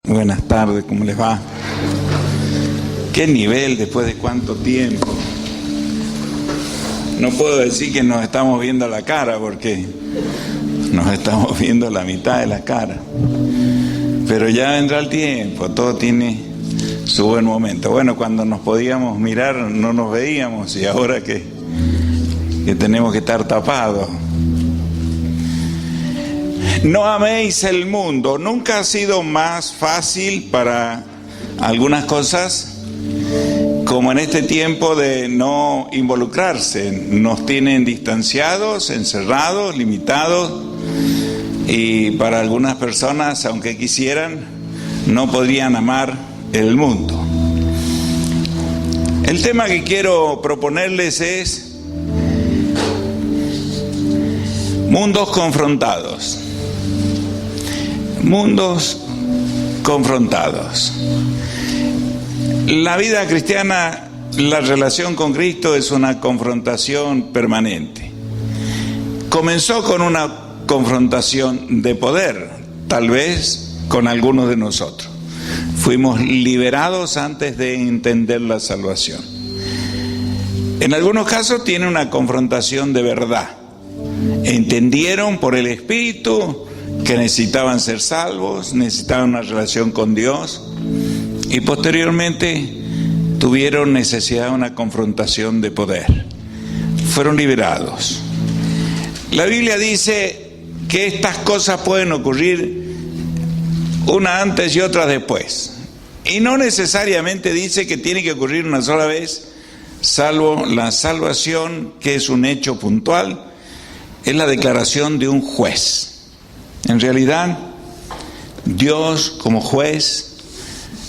Buenas tardes, ¿cómo les va? ¿Qué nivel después de cuánto tiempo? No puedo decir que nos estamos viendo la cara porque nos estamos viendo la mitad de la cara. Pero ya vendrá el tiempo, todo tiene su buen momento. Bueno, cuando nos podíamos mirar no nos veíamos y ahora que tenemos que estar tapados. No améis el mundo. Nunca ha sido más fácil para algunas cosas como en este tiempo de no involucrarse. Nos tienen distanciados, encerrados, limitados, y para algunas personas, aunque quisieran, no podrían amar el mundo. El tema que quiero proponerles es mundos confrontados. Mundos confrontados. La vida cristiana, la relación con Cristo es una confrontación permanente. Comenzó con una confrontación de poder, tal vez con algunos de nosotros. Fuimos liberados antes de entender la salvación. En algunos casos tiene una confrontación de verdad. Entendieron por el Espíritu que necesitaban ser salvos, necesitaban una relación con Dios, y posteriormente tuvieron necesidad de una confrontación de poder. Fueron liberados. La Biblia dice que estas cosas pueden ocurrir una antes y otra después, y no necesariamente dice que tiene que ocurrir una sola vez, salvo la salvación, que es un hecho puntual, es la declaración de un juez. En realidad, Dios como juez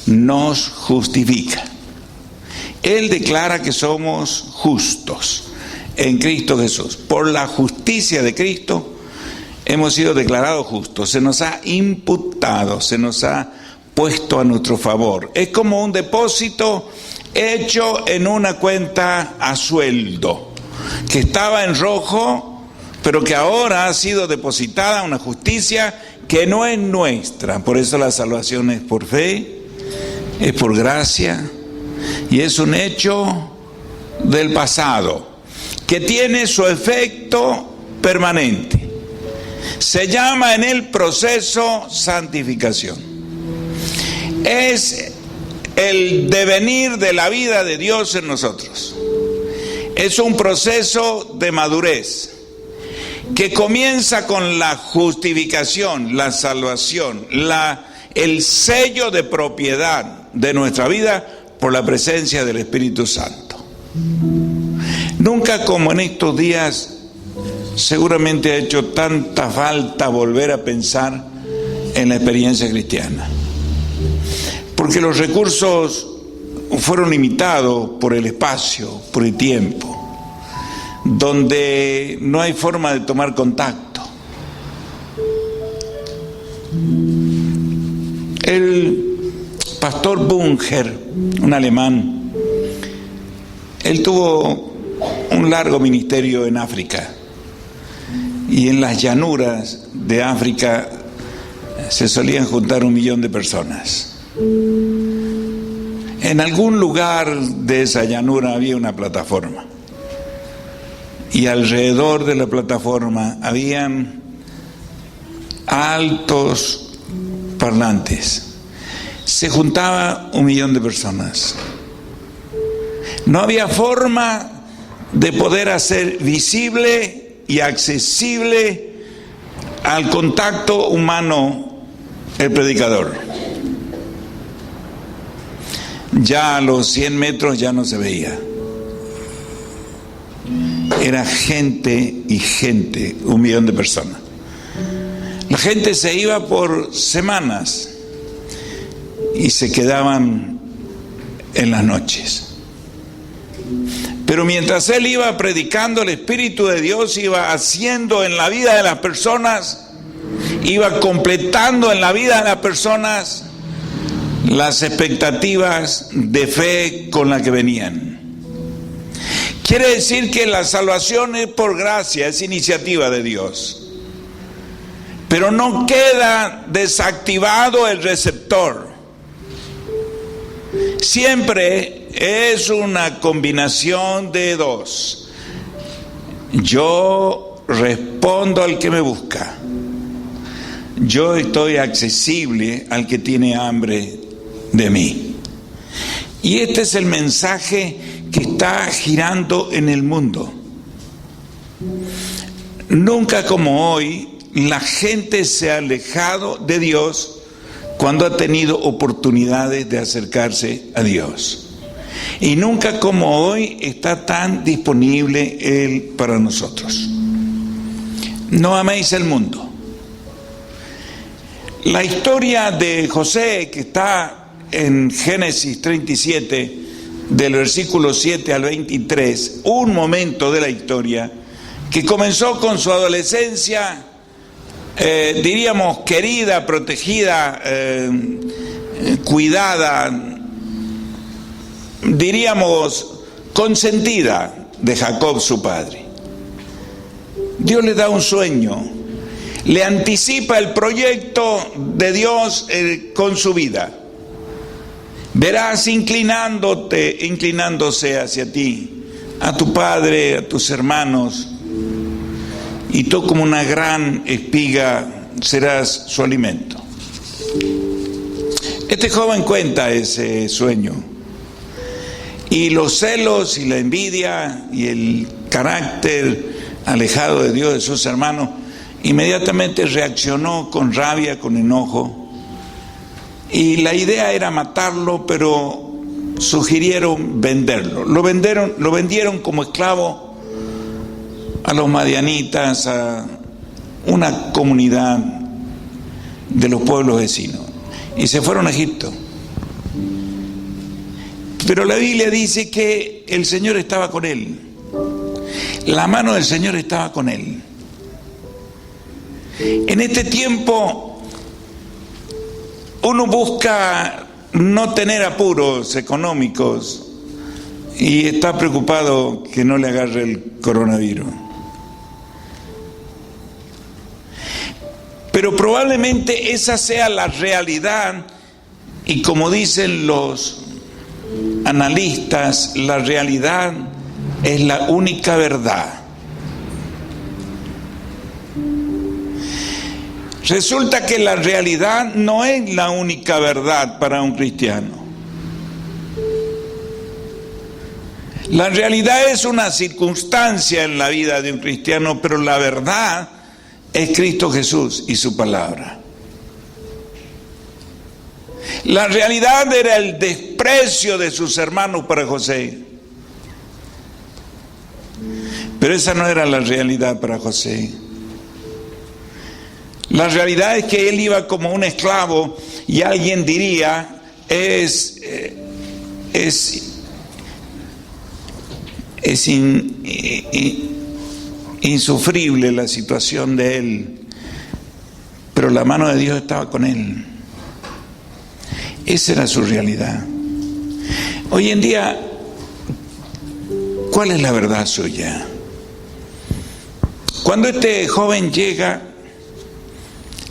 nos justifica. Él declara que somos justos en Cristo Jesús. Por la justicia de Cristo hemos sido declarados justos. Se nos ha imputado, se nos ha puesto a nuestro favor. Es como un depósito hecho en una cuenta a sueldo, que estaba en rojo, pero que ahora ha sido depositada una justicia que no es nuestra. Por eso la salvación es por fe, es por gracia, y es un hecho del pasado, que tiene su efecto permanente. Se llama en el proceso santificación. Es el devenir de la vida de Dios en nosotros. Es un proceso de madurez que comienza con la justificación, la salvación, el sello de propiedad de nuestra vida por la presencia del Espíritu Santo. Nunca como en estos días seguramente ha hecho tanta falta volver a pensar en la experiencia cristiana, porque los recursos fueron limitados por el espacio, por el tiempo, donde no hay forma de tomar contacto. El pastor Bunger, un alemán, él tuvo un largo ministerio en África, y en las llanuras de África se solían juntar 1 millón de personas. En algún lugar de esa llanura había una plataforma, y alrededor de la plataforma habían altos parlantes. Se juntaba 1 millón de personas. No había forma de poder hacer visible y accesible al contacto humano el predicador. Ya a los 100 metros ya no se veía. Era gente y gente, 1 millón de personas. La gente se iba por semanas y se quedaban en las noches. Pero mientras él iba predicando, el Espíritu de Dios iba haciendo en la vida de las personas, iba completando en la vida de las personas las expectativas de fe con las que venían. Quiere decir que la salvación es por gracia, es iniciativa de Dios. Pero no queda desactivado el receptor. Siempre es una combinación de dos. Yo respondo al que me busca. Yo estoy accesible al que tiene hambre de mí. Y este es el mensaje que está girando en el mundo. Nunca como hoy la gente se ha alejado de Dios cuando ha tenido oportunidades de acercarse a Dios. Y nunca como hoy está tan disponible Él para nosotros. No améis el mundo. La historia de José, que está en Génesis 37, del versículo 7 al 23, un momento de la historia que comenzó con su adolescencia, diríamos querida, protegida, cuidada, diríamos consentida de Jacob su padre. Dios le da un sueño, le anticipa el proyecto de Dios con su vida. Verás inclinándose hacia ti, a tu padre, a tus hermanos, y tú como una gran espiga serás su alimento. Este joven cuenta ese sueño, y los celos y la envidia y el carácter alejado de Dios de sus hermanos, inmediatamente reaccionó con rabia, con enojo, y la idea era matarlo, pero sugirieron venderlo. Lo vendieron como esclavo a los madianitas, a una comunidad de los pueblos vecinos, y se fueron a Egipto. Pero la Biblia dice que el Señor estaba con él. La mano del Señor estaba con él. En este tiempo uno busca no tener apuros económicos y está preocupado que no le agarre el coronavirus. Pero probablemente esa sea la realidad, y como dicen los analistas, la realidad es la única verdad. Resulta que la realidad no es la única verdad para un cristiano. La realidad es una circunstancia en la vida de un cristiano, pero la verdad es Cristo Jesús y su palabra. La realidad era el desprecio de sus hermanos para José. Pero esa no era la realidad para José. La realidad es que él iba como un esclavo, y alguien diría, es insufrible la situación de él, pero la mano de Dios estaba con él. Esa era su realidad. Hoy en día, ¿cuál es la verdad suya? Cuando este joven llega,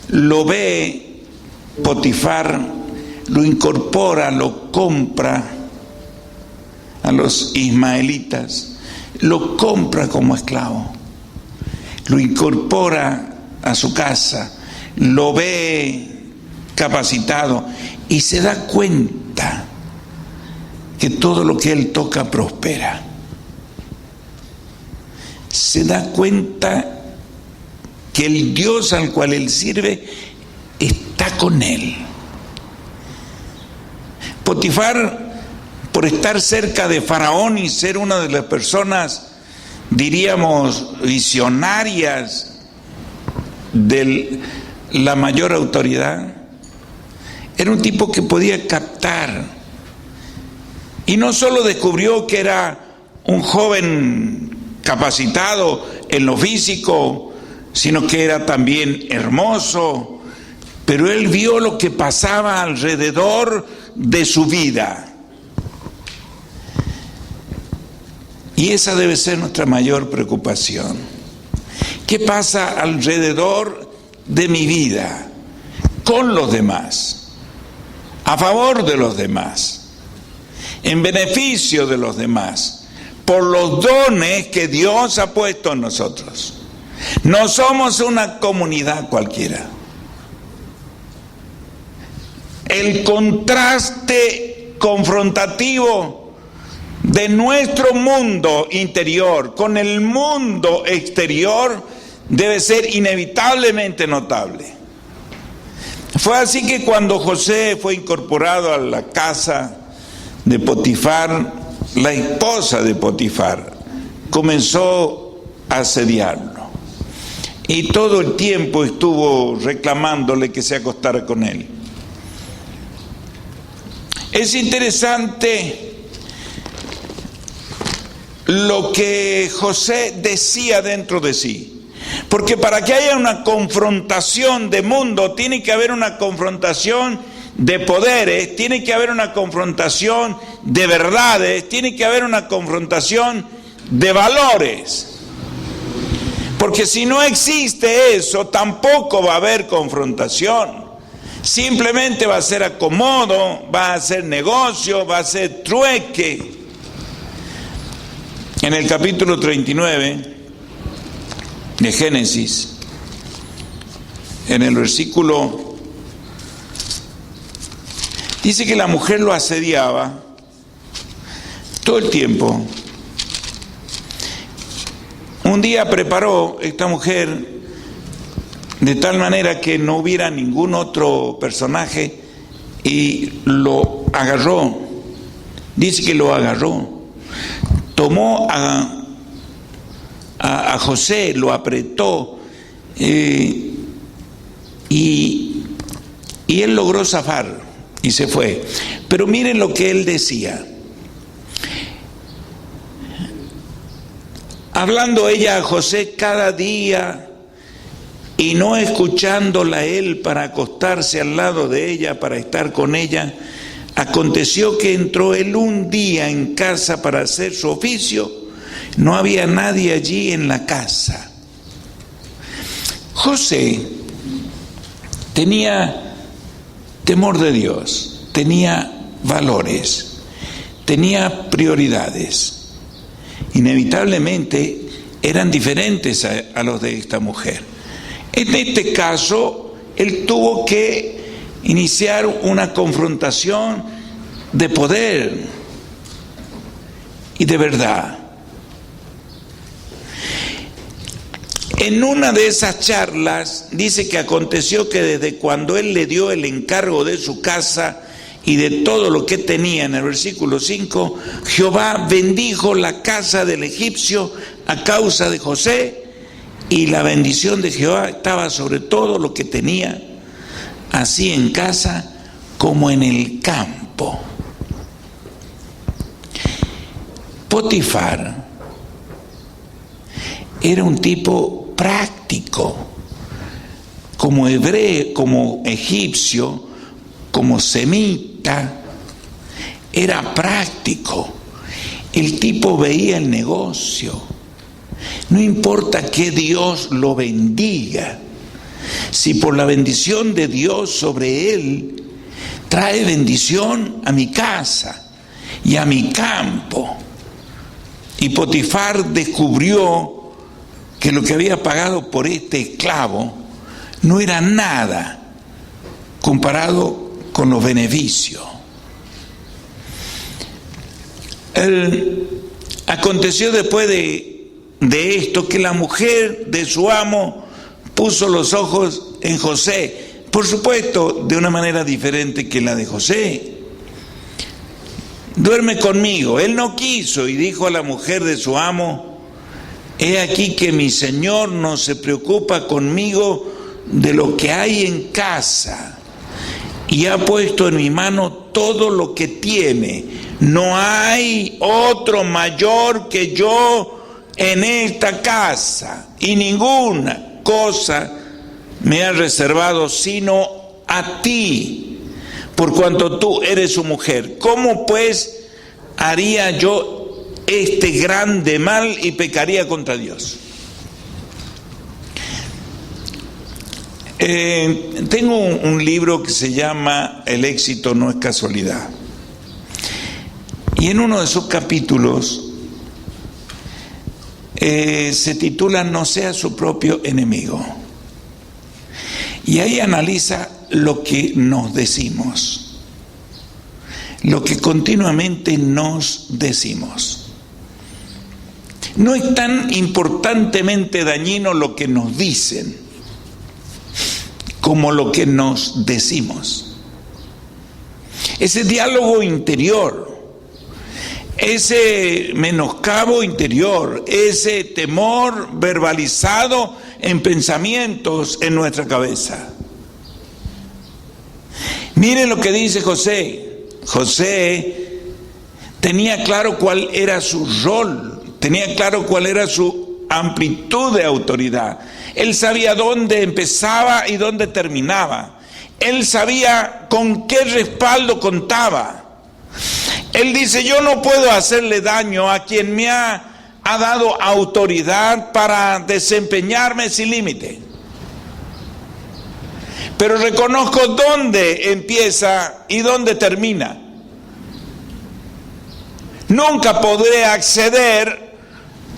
lo ve Potifar, lo incorpora, lo compra a los ismaelitas, lo compra como esclavo, lo incorpora a su casa, lo ve capacitado y se da cuenta que todo lo que él toca prospera. Se da cuenta que el Dios al cual él sirve está con él. Potifar, por estar cerca de Faraón y ser una de las personas, diríamos, visionarias de la mayor autoridad, era un tipo que podía captar. Y no solo descubrió que era un joven capacitado en lo físico, sino que era también hermoso, pero él vio lo que pasaba alrededor de su vida. Y esa debe ser nuestra mayor preocupación. ¿Qué pasa alrededor de mi vida, con los demás, a favor de los demás? en beneficio de los demás, por los dones que Dios ha puesto en nosotros. No somos una comunidad cualquiera. El contraste confrontativo de nuestro mundo interior con el mundo exterior debe ser inevitablemente notable. Fue así que cuando José fue incorporado a la casa de Potifar, la esposa de Potifar comenzó a asediarlo. Y todo el tiempo estuvo reclamándole que se acostara con él. Es interesante lo que José decía dentro de sí, porque para que haya una confrontación de mundo, tiene que haber una confrontación de poderes, tiene que haber una confrontación de verdades, tiene que haber una confrontación de valores. Porque si no existe eso, tampoco va a haber confrontación. Simplemente va a ser acomodo, va a ser negocio, va a ser trueque. En el capítulo 39 de Génesis, en el versículo, dice que la mujer lo asediaba todo el tiempo. Un día preparó esta mujer de tal manera que no hubiera ningún otro personaje y lo agarró. Dice que lo agarró. Tomó a José, lo apretó y él logró zafar y se fue. Pero miren lo que él decía. Hablando ella a José cada día y no escuchándola él para acostarse al lado de ella, para estar con ella, aconteció que entró él un día en casa para hacer su oficio. No había nadie allí en la casa. José tenía temor de Dios, tenía valores, tenía prioridades. Inevitablemente eran diferentes a los de esta mujer. En este caso, él tuvo que iniciar una confrontación de poder y de verdad. En una de esas charlas dice que aconteció que desde cuando él le dio el encargo de su casa y de todo lo que tenía, en el versículo 5, Jehová bendijo la casa del egipcio a causa de José, y la bendición de Jehová estaba sobre todo lo que tenía, así en casa como en el campo. Potifar era un tipo práctico, como hebreo, como egipcio, como semita, era práctico. El tipo veía el negocio. No importa que Dios lo bendiga, si por la bendición de Dios sobre él trae bendición a mi casa y a mi campo. Y Potifar descubrió que lo que había pagado por este esclavo no era nada comparado con los beneficios. Aconteció después de esto que la mujer de su amo puso los ojos en José, por supuesto de una manera diferente que la de José. Duerme conmigo. Él no quiso y dijo a la mujer de su amo: he aquí que mi señor no se preocupa conmigo de lo que hay en casa, y ha puesto en mi mano todo lo que tiene. No hay otro mayor que yo en esta casa, y ninguna cosa me ha reservado sino a ti, por cuanto tú eres su mujer. ¿Cómo pues haría yo este grande mal y pecaría contra Dios? Tengo un libro que se llama El éxito no es casualidad. Y en uno de sus capítulos se titula "No sea su propio enemigo". Y ahí analiza lo que nos decimos, lo que continuamente nos decimos. No es tan importantemente dañino lo que nos dicen como lo que nos decimos. Ese diálogo interior, ese menoscabo interior, ese temor verbalizado en pensamientos en nuestra cabeza. Miren lo que dice José. José tenía claro cuál era su rol, tenía claro cuál era su amplitud de autoridad. Él sabía dónde empezaba y dónde terminaba. Él sabía con qué respaldo contaba. Él dice: yo no puedo hacerle daño a quien me ha dado autoridad para desempeñarme sin límite. Pero reconozco dónde empieza y dónde termina. Nunca podré acceder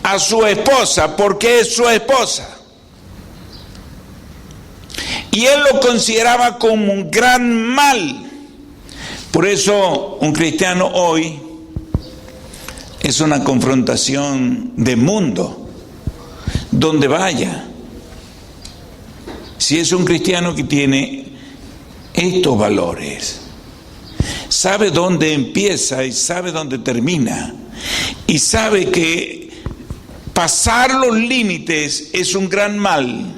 a su esposa porque es su esposa. Y él lo consideraba como un gran mal. Por eso un cristiano hoy es una confrontación de mundo, donde vaya. Si es un cristiano que tiene estos valores, sabe dónde empieza y sabe dónde termina, y sabe que pasar los límites es un gran mal,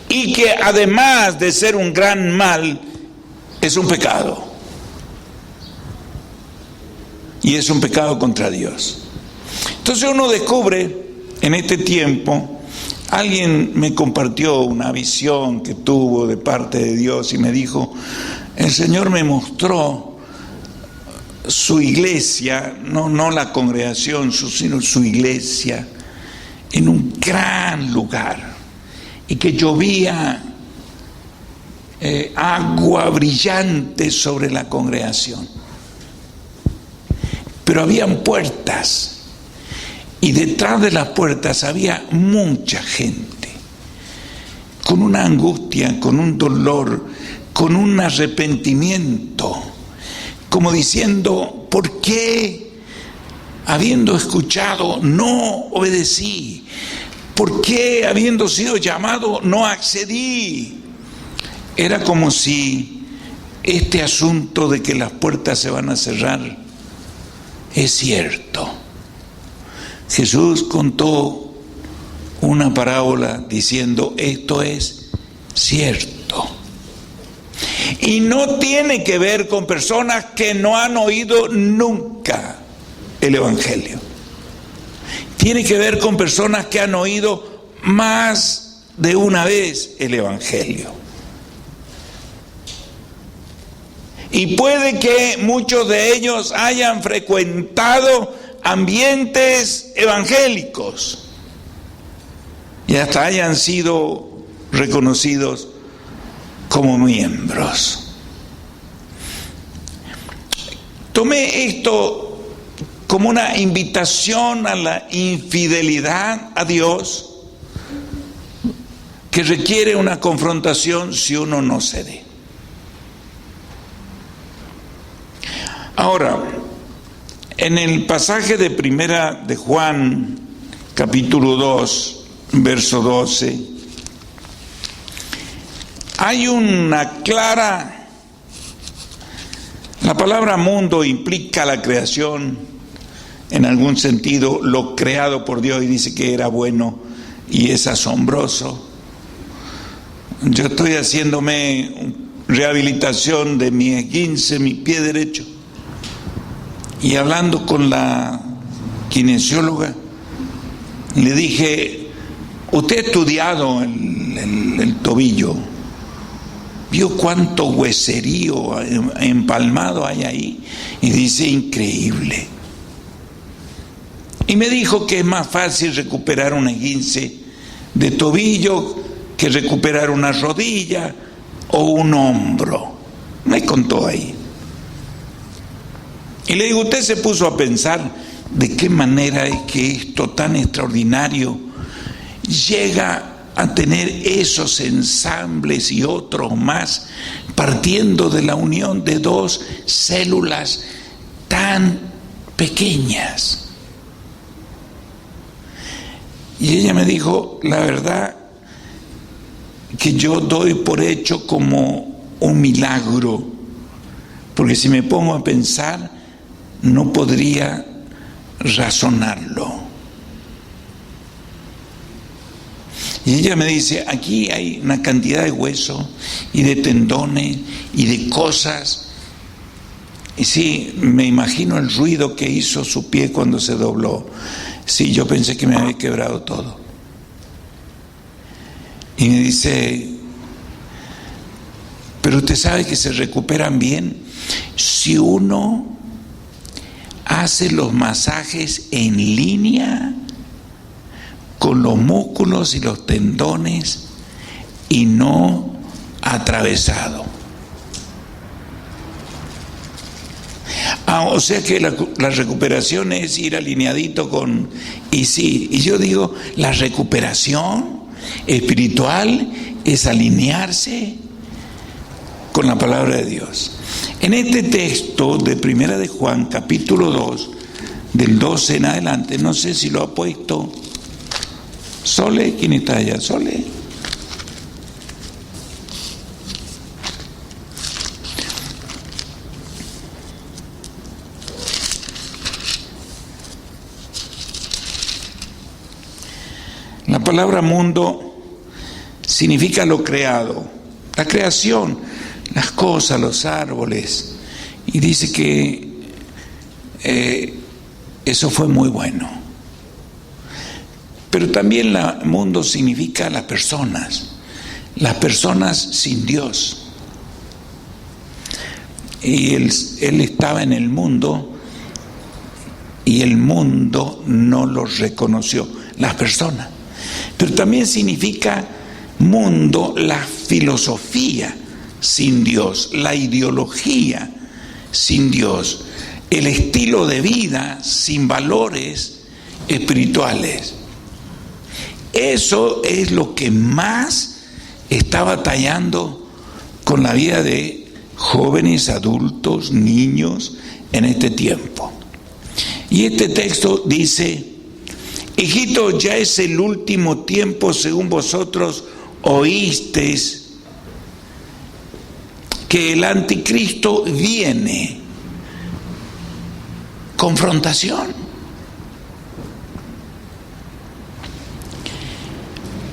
y que además de ser un gran mal, es un pecado. Y es un pecado contra Dios. Entonces uno descubre en este tiempo, alguien me compartió una visión que tuvo de parte de Dios y me dijo: el Señor me mostró su iglesia, no la congregación, sino su iglesia, en un gran lugar, y que llovía agua brillante sobre la congregación. Pero habían puertas, y detrás de las puertas había mucha gente, con una angustia, con un dolor, con un arrepentimiento, como diciendo: ¿por qué, habiendo escuchado, no obedecí? ¿Por qué, habiendo sido llamado, no accedí? Era como si este asunto de que las puertas se van a cerrar es cierto. Jesús contó una parábola diciendo: esto es cierto. Y no tiene que ver con personas que no han oído nunca el Evangelio. Tiene que ver con personas que han oído más de una vez el Evangelio. Y puede que muchos de ellos hayan frecuentado ambientes evangélicos y hasta hayan sido reconocidos como miembros. Tomé esto como una invitación a la infidelidad a Dios, que requiere una confrontación si uno no cede. Ahora, en el pasaje de Primera de Juan, capítulo 2, verso 12, hay una clara... La palabra mundo implica la creación, en algún sentido, lo creado por Dios, y dice que era bueno y es asombroso. Yo estoy haciéndome rehabilitación de mi esguince, mi pie derecho, y hablando con la kinesióloga, le dije: usted ha estudiado el tobillo, ¿vio cuánto hueserío empalmado hay ahí? Y dice: increíble. Y me dijo que es más fácil recuperar un esguince de tobillo que recuperar una rodilla o un hombro. Me contó ahí. Y le digo, ¿usted se puso a pensar de qué manera es que esto tan extraordinario llega a tener esos ensambles y otros más, partiendo de la unión de dos células tan pequeñas? Y ella me dijo, la verdad que yo doy por hecho como un milagro, porque si me pongo a pensar no podría razonarlo. Y ella me dice, aquí hay una cantidad de huesos y de tendones y de cosas. Y sí, me imagino el ruido que hizo su pie cuando se dobló. Sí, yo pensé que me había quebrado todo. Y me dice, pero usted sabe que se recuperan bien si uno hace los masajes en línea con los músculos y los tendones y no atravesado. O sea que la recuperación es ir alineadito con... Y sí, y yo digo, la recuperación espiritual es alinearse con la palabra de Dios. En este texto de Primera de Juan, capítulo 2, del 12 en adelante, no sé si lo ha puesto Sole. ¿Quién está allá? Sole. La palabra mundo significa lo creado, la creación, las cosas, los árboles. Y dice que eso fue muy bueno. Pero también mundo significa las personas sin Dios. Y él estaba en el mundo y el mundo no los reconoció, las personas. Pero también significa mundo la filosofía sin Dios, la ideología sin Dios, el estilo de vida sin valores espirituales. Eso es lo que más está batallando con la vida de jóvenes, adultos, niños en este tiempo. Y este texto dice: hijitos, ya es el último tiempo, según vosotros oísteis que el anticristo viene. Confrontación.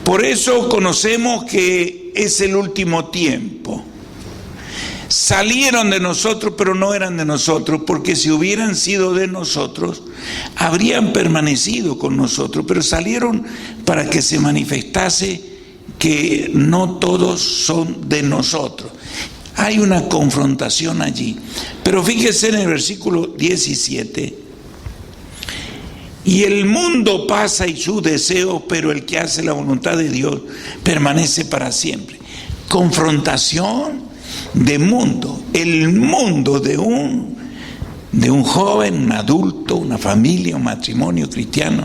Por eso conocemos que es el último tiempo. Salieron de nosotros, pero no eran de nosotros, porque si hubieran sido de nosotros, habrían permanecido con nosotros, pero salieron para que se manifestase que no todos son de nosotros. Hay una confrontación allí. Pero fíjese en el versículo 17. Y el mundo pasa y su deseo, pero el que hace la voluntad de Dios permanece para siempre. Confrontación de mundo, el mundo de un joven, un adulto, una familia, un matrimonio cristiano,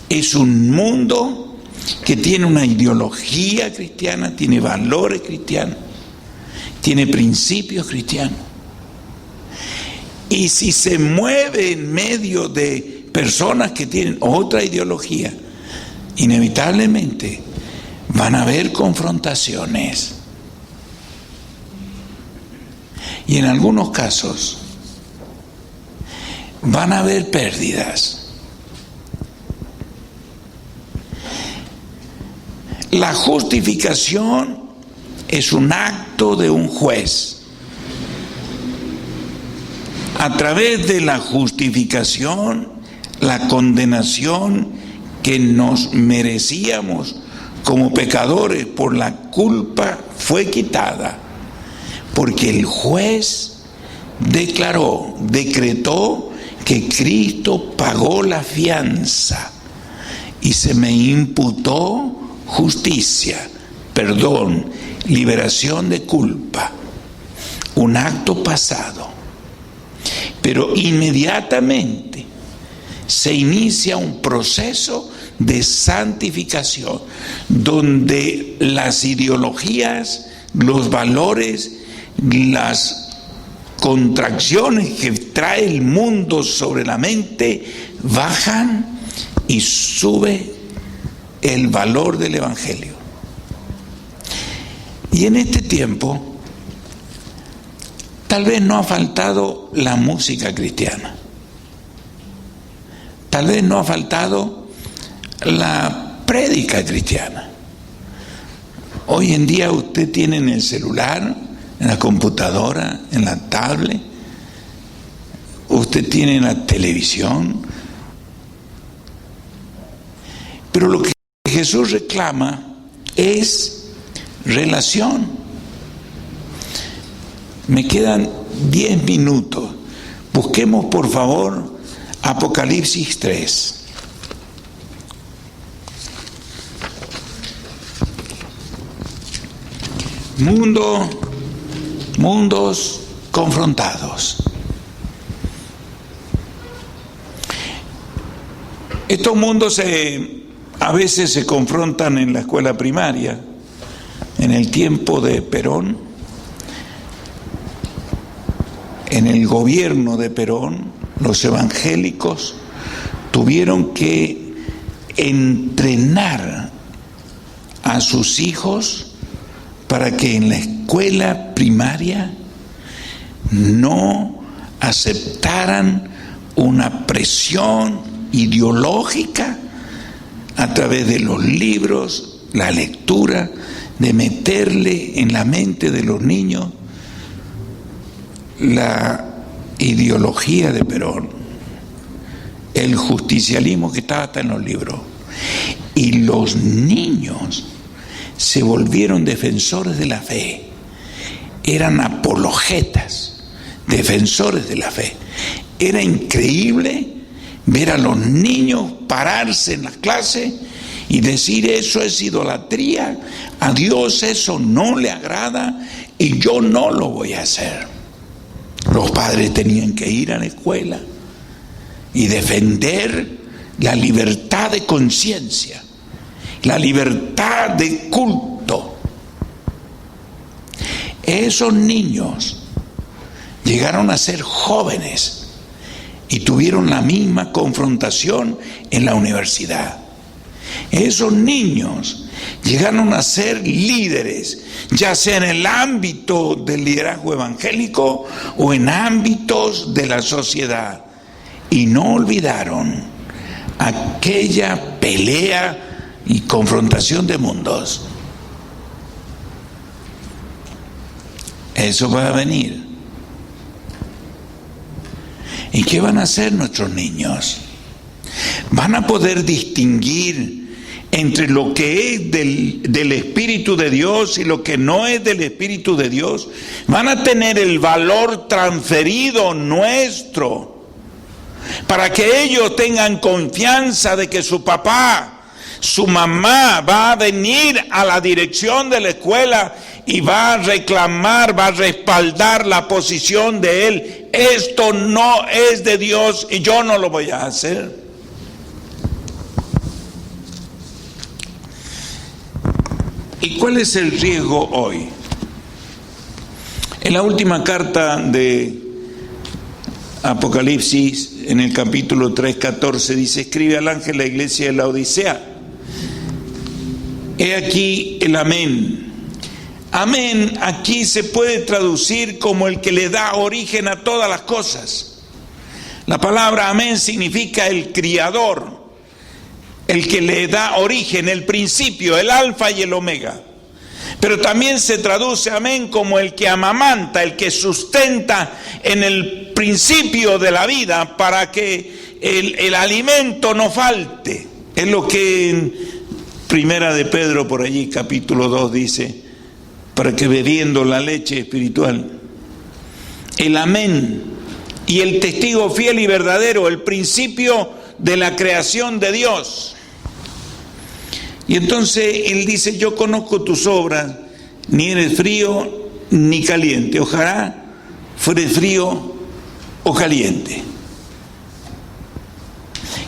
es un mundo que tiene una ideología cristiana, tiene valores cristianos, tiene principios cristianos. Y si se mueve en medio de personas que tienen otra ideología, inevitablemente van a haber confrontaciones. Y en algunos casos van a haber pérdidas. La justificación es un acto de un juez. A través de la justificación, la condenación que nos merecíamos como pecadores por la culpa fue quitada. Porque el juez decretó que Cristo pagó la fianza y se me imputó justicia, perdón, liberación de culpa, un acto pasado. Pero inmediatamente se inicia un proceso de santificación, donde las ideologías, los valores, las contracciones que trae el mundo sobre la mente bajan y sube el valor del Evangelio. Y en este tiempo tal vez no ha faltado la música cristiana, tal vez no ha faltado la prédica cristiana. Hoy en día usted tiene en el celular, en la computadora, en la tablet, usted tiene en la televisión. Pero lo que Jesús reclama es relación. Me quedan 10 minutos. Busquemos por favor Apocalipsis 3. Mundos confrontados. Estos mundos a veces se confrontan en la escuela primaria. En el tiempo de Perón, en el gobierno de Perón, los evangélicos tuvieron que entrenar a sus hijos para que en la escuela primaria no aceptaran una presión ideológica a través de los libros, la lectura, de meterle en la mente de los niños la ideología de Perón, el justicialismo que estaba hasta en los libros. Y los niños se volvieron defensores de la fe, eran apologetas, defensores de la fe. Era increíble ver a los niños pararse en la clase y decir: eso es idolatría, a Dios eso no le agrada y yo no lo voy a hacer. Los padres tenían que ir a la escuela y defender la libertad de conciencia, la libertad de culto. Esos niños llegaron a ser jóvenes y tuvieron la misma confrontación en la universidad. Esos niños llegaron a ser líderes, ya sea en el ámbito del liderazgo evangélico o en ámbitos de la sociedad, y no olvidaron aquella pelea y confrontación de mundos. Eso va a venir. ¿Y qué van a hacer nuestros niños? ¿Van a poder distinguir entre lo que es del Espíritu de Dios y lo que no es del Espíritu de Dios? ¿Van a tener el valor transferido nuestro para que ellos tengan confianza de que su papá, su mamá va a venir a la dirección de la escuela y va a reclamar, va a respaldar la posición de él? Esto no es de Dios y yo no lo voy a hacer. ¿Y cuál es el riesgo hoy? En la última carta de Apocalipsis, en el capítulo 3:14, dice: escribe al ángel de la iglesia de la Odisea: he aquí el amén. Amén aquí se puede traducir como el que le da origen a todas las cosas. La palabra amén significa el criador, el que le da origen, el principio, el alfa y el omega. Pero también se traduce amén como el que amamanta, el que sustenta en el principio de la vida para que el alimento no falte. Es lo que en Primera de Pedro, por allí, capítulo 2, dice: para que bebiendo la leche espiritual, el amén y el testigo fiel y verdadero, el principio de la creación de Dios. Y entonces él dice: yo conozco tus obras, ni eres frío ni caliente. Ojalá fueres frío o caliente?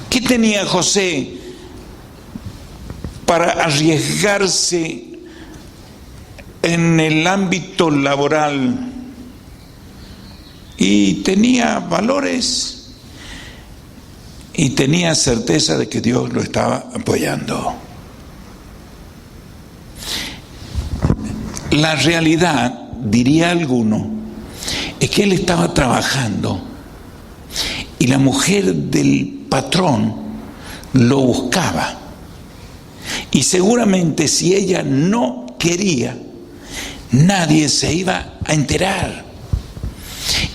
¿Qué tenía José para arriesgarse en el ámbito laboral? Y tenía valores y tenía certeza de que Dios lo estaba apoyando. La realidad, diría alguno, es que él estaba trabajando y la mujer del patrón lo buscaba. Y seguramente si ella no quería, nadie se iba a enterar.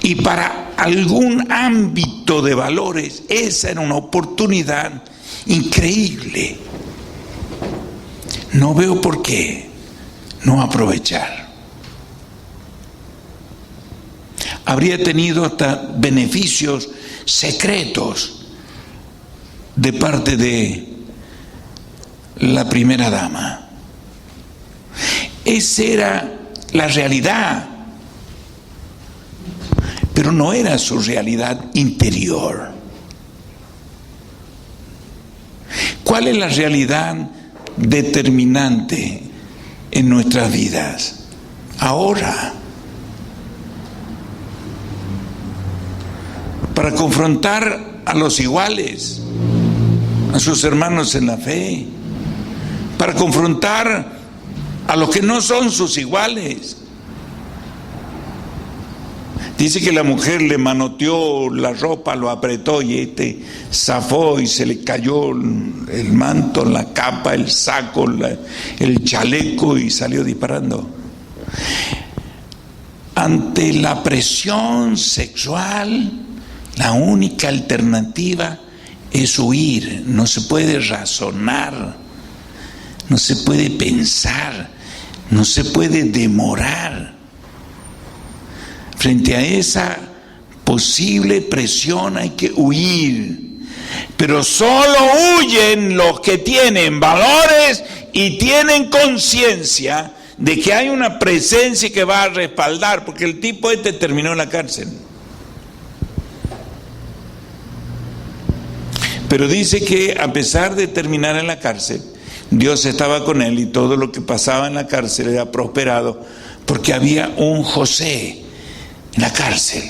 Y para algún ámbito de valores, esa era una oportunidad increíble. No veo por qué no aprovechar. Habría tenido hasta beneficios secretos de parte de la primera dama. Esa era la realidad, pero no era su realidad interior. ¿Cuál es la realidad determinante en nuestras vidas ahora? Para confrontar a los iguales, a sus hermanos en la fe, para confrontar a los que no son sus iguales. Dice que la mujer le manoteó la ropa, lo apretó y zafó y se le cayó el manto, la capa, el saco, el chaleco y salió disparando. Ante la presión sexual, la única alternativa es huir. No se puede razonar, no se puede pensar, no se puede demorar. Frente a esa posible presión hay que huir. Pero solo huyen los que tienen valores y tienen conciencia de que hay una presencia que va a respaldar, porque el tipo terminó en la cárcel. Pero dice que a pesar de terminar en la cárcel, Dios estaba con él y todo lo que pasaba en la cárcel era prosperado, porque había un José en la cárcel.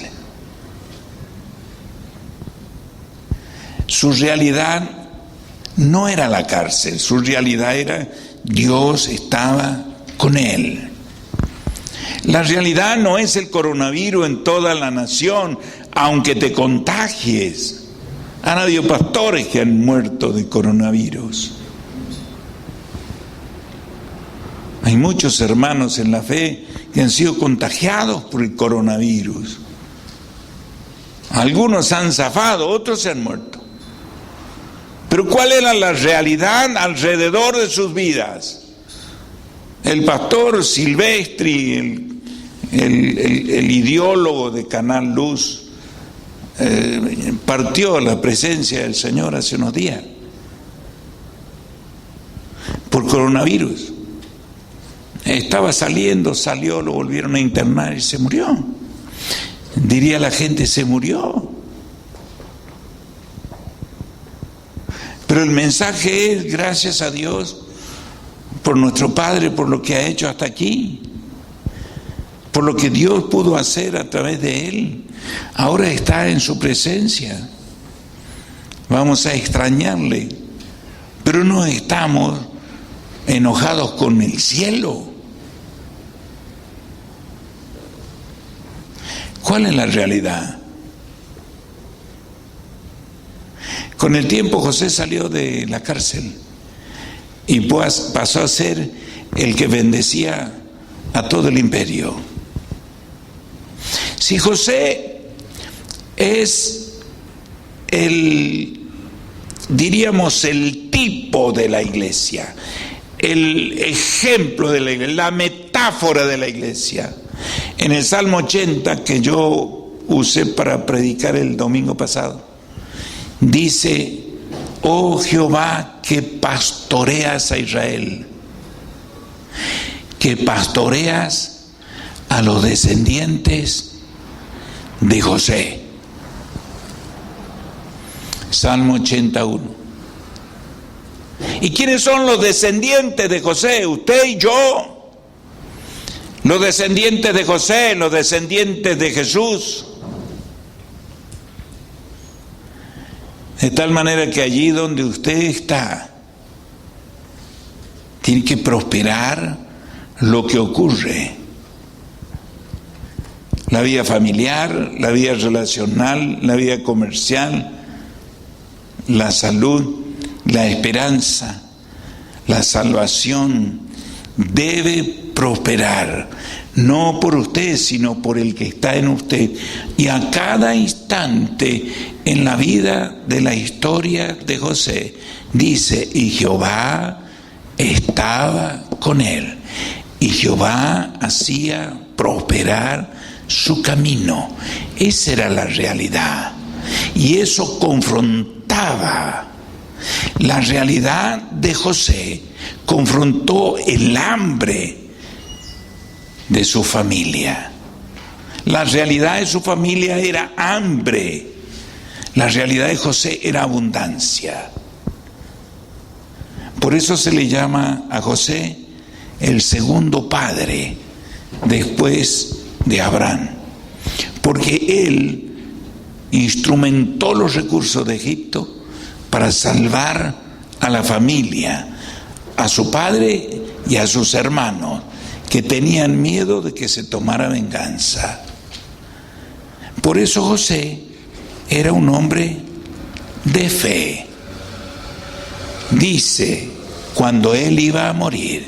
Su realidad no era la cárcel, su realidad era Dios estaba con él. La realidad no es el coronavirus en toda la nación, aunque te contagies. Han habido pastores que han muerto de coronavirus. Hay muchos hermanos en la fe que han sido contagiados por el coronavirus. Algunos han zafado, otros se han muerto. Pero ¿cuál era la realidad alrededor de sus vidas? El pastor Silvestri, el ideólogo de Canal Luz, partió a la presencia del Señor hace unos días por coronavirus. Estaba salió, lo volvieron a internar y se murió. Diría la gente, se murió. Pero el mensaje es, gracias a Dios por nuestro Padre, por lo que ha hecho hasta aquí, por lo que Dios pudo hacer a través de él. Ahora está en su presencia. Vamos a extrañarle, pero no estamos enojados con el cielo. ¿Cuál es la realidad? Con el tiempo José salió de la cárcel y pues pasó a ser el que bendecía a todo el imperio. Si José es diríamos el tipo de la iglesia, el ejemplo de la iglesia, la metáfora de la iglesia, en el Salmo 80 que yo usé para predicar el domingo pasado, dice: oh Jehová, que pastoreas a Israel, que pastoreas a los descendientes de José. Salmo 81. ¿Y quiénes son los descendientes de José? Usted y yo. Los descendientes de José, los descendientes de Jesús. De tal manera que allí donde usted está, tiene que prosperar lo que ocurre. La vida familiar, la vida relacional, la vida comercial, la salud, la esperanza, la salvación debe prosperar, no por usted, sino por el que está en usted. Y a cada instante en la vida de la historia de José, dice, y Jehová estaba con él, y Jehová hacía prosperar su camino. Esa era la realidad, y eso confrontaba la realidad de José, confrontó el hambre de su familia. La realidad de su familia era hambre, la realidad de José era abundancia. Por eso se le llama a José el segundo padre después de Abraham, porque él instrumentó los recursos de Egipto para salvar a la familia, a su padre y a sus hermanos, que tenían miedo de que se tomara venganza. Por eso José era un hombre de fe. Dice, cuando él iba a morir,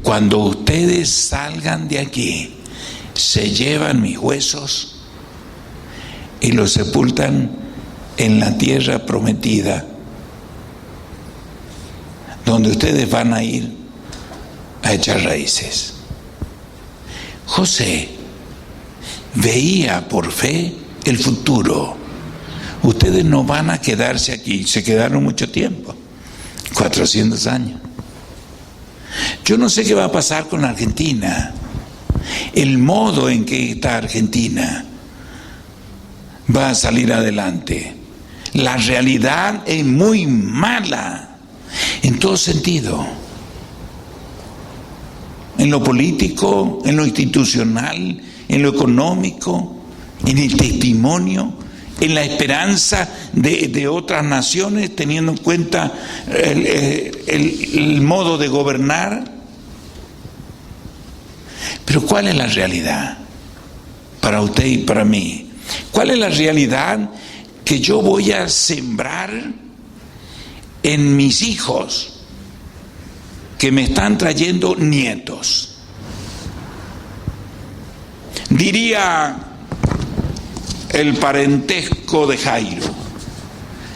cuando ustedes salgan de aquí, se llevan mis huesos y los sepultan en la tierra prometida, donde ustedes van a ir a echar raíces. José veía por fe el futuro. Ustedes no van a quedarse aquí. Se quedaron mucho tiempo, 400 años. Yo no sé qué va a pasar con Argentina, el modo en que está Argentina va a salir adelante. La realidad es muy mala en todo sentido, en lo político, en lo institucional, en lo económico, en el testimonio, en la esperanza de otras naciones, teniendo en cuenta el modo de gobernar. Pero ¿cuál es la realidad para usted y para mí? ¿Cuál es la realidad que yo voy a sembrar en mis hijos que me están trayendo nietos? Diría el parentesco de Jairo: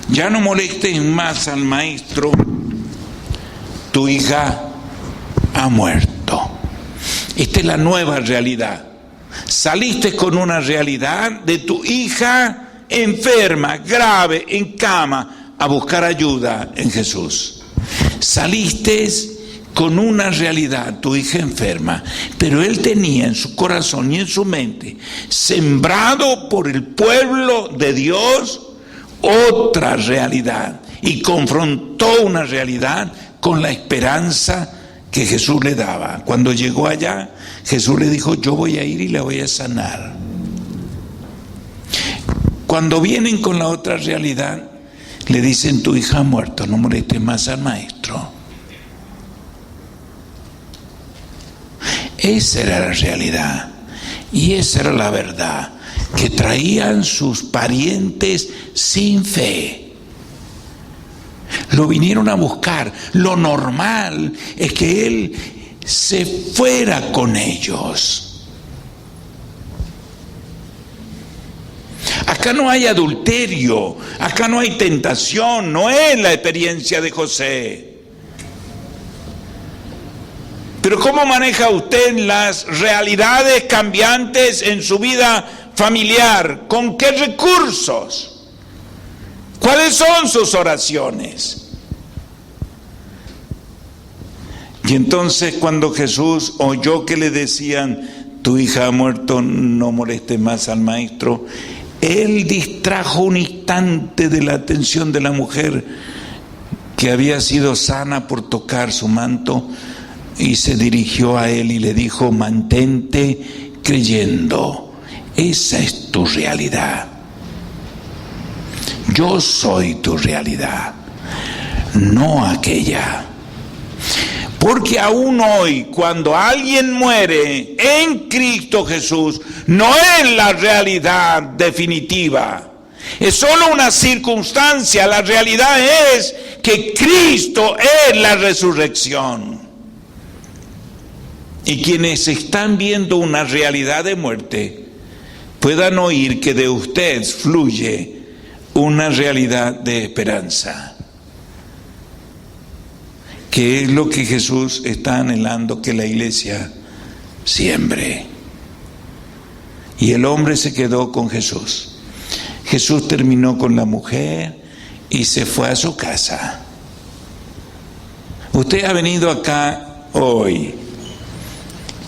ya no molestes más al maestro, tu hija ha muerto. Esta es la nueva realidad. Saliste con una realidad de tu hija enferma, grave, en cama, a buscar ayuda en Jesús. Saliste con una realidad, tu hija enferma, pero él tenía en su corazón y en su mente, sembrado por el pueblo de Dios, otra realidad, y confrontó una realidad con la esperanza que Jesús le daba. Cuando llegó allá, Jesús le dijo: yo voy a ir y la voy a sanar. Cuando vienen con la otra realidad, le dicen: tu hija ha muerto, no molestes más al maestro. Esa era la realidad y esa era la verdad que traían sus parientes sin fe. Lo vinieron a buscar. Lo normal es que él se fuera con ellos. Acá no hay adulterio, acá no hay tentación, no es la experiencia de José. Pero ¿cómo maneja usted las realidades cambiantes en su vida familiar? ¿Con qué recursos? ¿Cuáles son sus oraciones? Y entonces, cuando Jesús oyó que le decían: tu hija ha muerto, no moleste más al maestro, Él distrajo un instante de la atención de la mujer que había sido sana por tocar su manto y se dirigió a él y le dijo: mantente creyendo. Esa es tu realidad. Yo soy tu realidad, no aquella. Porque aún hoy, cuando alguien muere en Cristo Jesús, no es la realidad definitiva. Es solo una circunstancia. La realidad es que Cristo es la resurrección. Y quienes están viendo una realidad de muerte, puedan oír que de usted fluye una realidad de esperanza. Que es lo que Jesús está anhelando que la iglesia siembre. Y el hombre se quedó con Jesús. Jesús terminó con la mujer y se fue a su casa. Usted ha venido acá hoy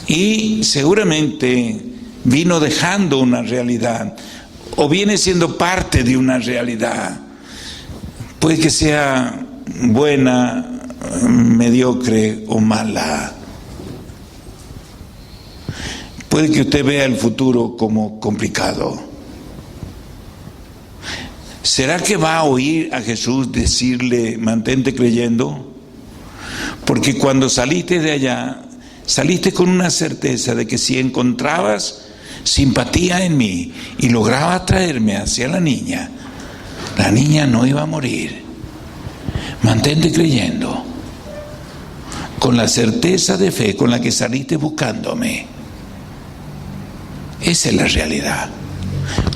y seguramente vino dejando una realidad o viene siendo parte de una realidad. Puede que sea buena, mediocre o mala. Puede que usted vea el futuro como complicado. ¿Será que va a oír a Jesús decirle: mantente creyendo? Porque cuando saliste de allá, saliste con una certeza de que si encontrabas simpatía en mí y lograbas traerme hacia la niña no iba a morir. Mantente creyendo, con la certeza de fe con la que saliste buscándome. Esa es la realidad.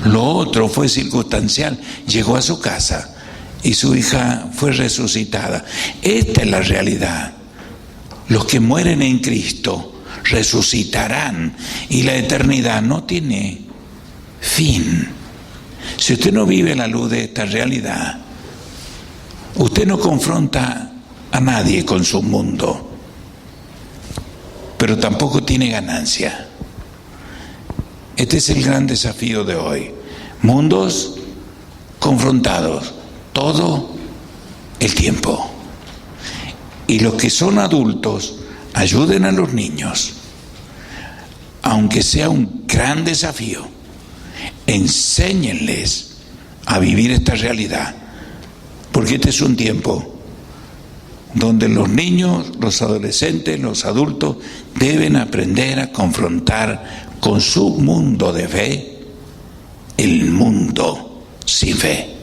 Lo otro fue circunstancial. Llegó a su casa y su hija fue resucitada. Esta es la realidad. Los que mueren en Cristo resucitarán y la eternidad no tiene fin. Si usted no vive la luz de esta realidad, usted no confronta a nadie con su mundo, pero tampoco tiene ganancia. Este es el gran desafío de hoy. Mundos confrontados todo el tiempo. Y los que son adultos, ayuden a los niños. Aunque sea un gran desafío, enséñenles a vivir esta realidad. Porque este es un tiempo donde los niños, los adolescentes, los adultos deben aprender a confrontar con su mundo de fe el mundo sin fe.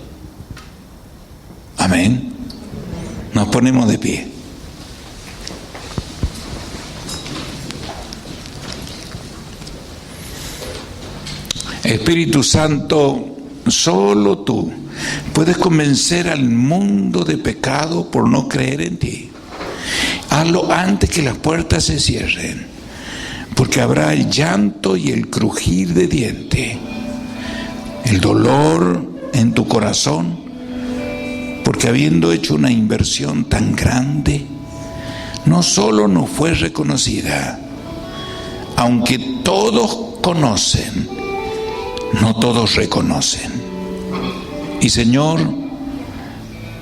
Amén. Nos ponemos de pie. Espíritu Santo, solo tú puedes convencer al mundo de pecado por no creer en ti. Hazlo antes que las puertas se cierren, porque habrá el llanto y el crujir de dientes, el dolor en tu corazón, porque habiendo hecho una inversión tan grande, no solo no fue reconocida, aunque todos conocen, no todos reconocen. Y Señor,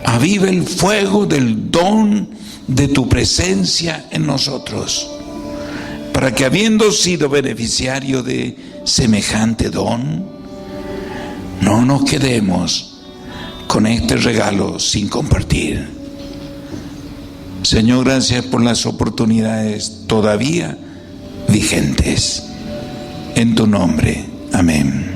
aviva el fuego del don de tu presencia en nosotros, para que habiendo sido beneficiario de semejante don, no nos quedemos con este regalo sin compartir. Señor, gracias por las oportunidades todavía vigentes. En tu nombre, amén.